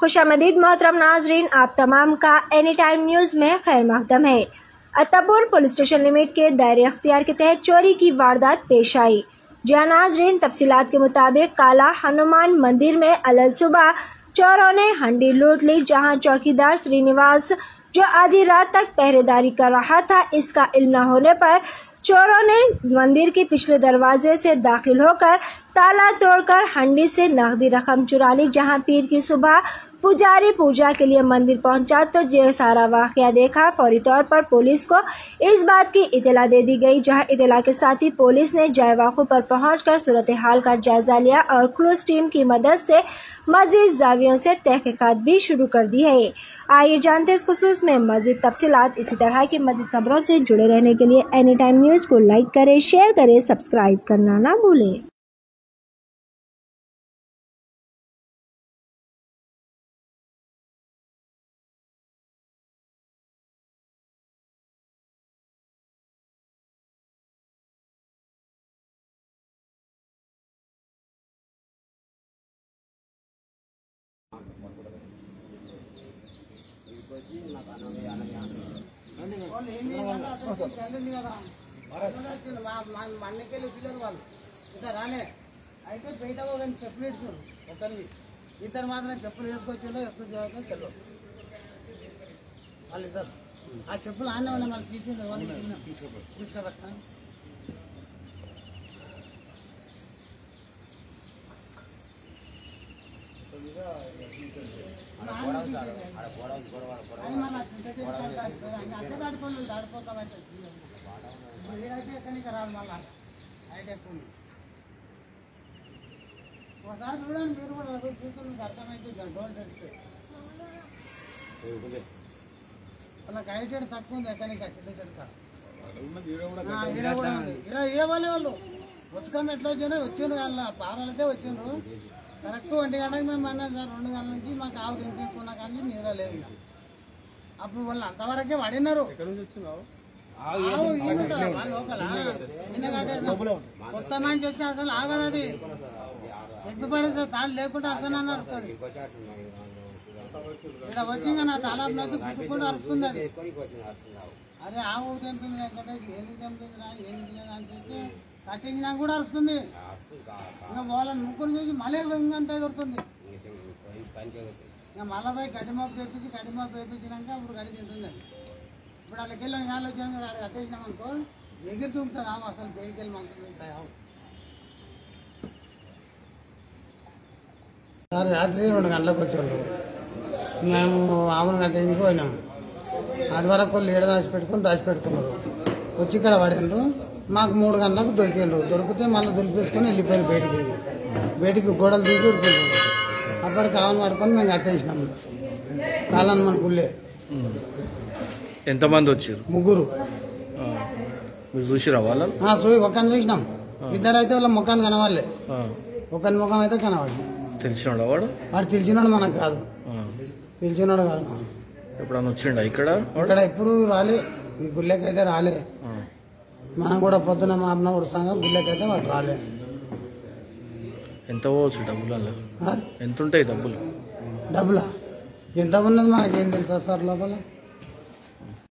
खुशामदीद मोहतरम नाजरीन, आप तमाम का एनी टाइम न्यूज़ में खैर मकदम है। अत्तापुर पुलिस स्टेशन लिमिट के दायरे अख्तियार के तहत चोरी की वारदात पेश आई। जहां नाजरीन तफसीलात के मुताबिक काला हनुमान मंदिर में अलल सुबह चोरों ने हंडी लूट ली, जहां चौकीदार श्रीनिवास जो आधी रात तक पहरेदारी कर रहा था, इसका इल्म न होने पर चोरों ने मंदिर के पिछले दरवाजे से दाखिल होकर ताला तोड़कर हंडी से नकदी रकम चुरा ली। जहां पीर की सुबह पुजारी पूजा के लिए मंदिर पहुंचा तो जो सारा वाकया देखा, फौरी तौर पर पुलिस को इस बात की इतला दे दी गई। जहां इतला के साथ ही पुलिस ने जाए वाक़े पर पहुंचकर सूरत हाल का जायजा लिया और क्लूज टीम की मदद से मजीद जावियों से तहकीकात भी शुरू कर दी है। आइए जानते हैं इस खुसूस में मजीद तफसीलात। इसी तरह की मजीद खबरों से जुड़े रहने के लिए एनी टाइम न्यूज़ को लाइक करें, शेयर करें, सब्सक्राइब करना ना भूलें। అయితే బయట వాళ్ళని చెప్పులు ఇచ్చారు ఒకరివి ఇద్దరు మాత్రం చెప్పులు వేసుకొచ్చిండో ఎప్పుడు తెలియదు వాళ్ళిద్దరు ఆ చెప్పులు ఆనే ఉన్నాయి మళ్ళీ తీసుకురక్క దాడిపోతామైతే ఎక్కడికి రాదు మళ్ళా అయితే ఎక్కువ ఒకసారి చూడండి, మీరు కూడా చూస్తే మీకు అర్థమైతే డోర్ తెరిస్తే వాళ్ళకి ఐటెడ్ తక్కువ ఉంది. ఎక్కడికి ఇవ్వాలి వాళ్ళు వచ్చుకమ్మ ఎట్లా వచ్చిండ్రు వాళ్ళ పారాలకే వచ్చిండ్రు. కరెక్ట్ 1 గంటకి మేము అన్నాం సార్, 2 గంటల నుంచి మాకు ఆవు తినిపించుకున్నా కానీ నీర లేదు. అప్పుడు వాళ్ళు అంతవరకే పడినారు. కొత్త మంచి వస్తే అసలు ఆగదు, అది ఎగ్గు పడేది తాళ్ళు లేకుండా అసలు అని అరుస్తుంది. ఇక్కడ వచ్చి నా తాళాపు నచ్చి గుర్తుకుండా అరుస్తుంది. అది అరే ఆవు తెంపింది ఏంది తెంపిందిరా ఏంది అని చూస్తే కటింగ్ నాకు కూడా అరుస్తుంది. ఇంకా వాళ్ళని ముగ్గురు చూసి మళ్ళీ ఇంకంతా ఎగురుతుంది. ఇంకా మళ్ళీ పోయి కడిమాపు వేపించినాక అప్పుడు గడి తింటుంది. ఇప్పుడు వాళ్ళకి వెళ్ళి ఆలోచన కట్టేసినాం అనుకో ఎగిరి చూపుతుంది ఆవు. అసలు బయటికి వెళ్ళి మనసు చూస్తాయి ఆవు. రాత్రి 2 గంటలకు వచ్చాడు. మేము ఆవును కట్టేందుకు పోయినాము. అది వరకు వాళ్ళు ఏడ దాచిపెట్టుకున్నారు. వచ్చి ఇక్కడ పడినారు. మాకు 3 గంటలకు దొరికిండ్రు. దొరికితే మళ్ళీ దొరికేసుకొని వెళ్ళిపోయారు బయటికి గోడలు తీసి ఉరిపోయారు. అప్పటికి ఆవును పడుకొని మేము కట్టేసినాము. కాలాన్ని మన గుళ్ళే. ఎంతమంది వచ్చారు? 3. మీరు చూసిరా వాళ్ళని? ఒకరిని చూసినాం. 2 అయితే వాళ్ళ ముఖాన్ని కనవాళ్ళే. ఒకరి ముఖం అయితే కనవాడు. తెలిసినాడు వాడు తెలిసినాడు, మనకు కాదు. తెలిసినాడు కాదు. ఎప్పుడన్నా వచ్చిండా ఇక్కడ ఎప్పుడు రాలే. ఈ గుళ్ళకైతే రాలే. మనం కూడా పొద్దున మా అమ్మ ఉడుస్తాగా గుళ్ళకైతే వాడు రాలే. ఎంత పోవచ్చు డబ్బులలో? ఎంత ఉంటాయి డబ్బులా? ఎంత ఉన్నది మనకేం తెలుసా సార్ లోపల?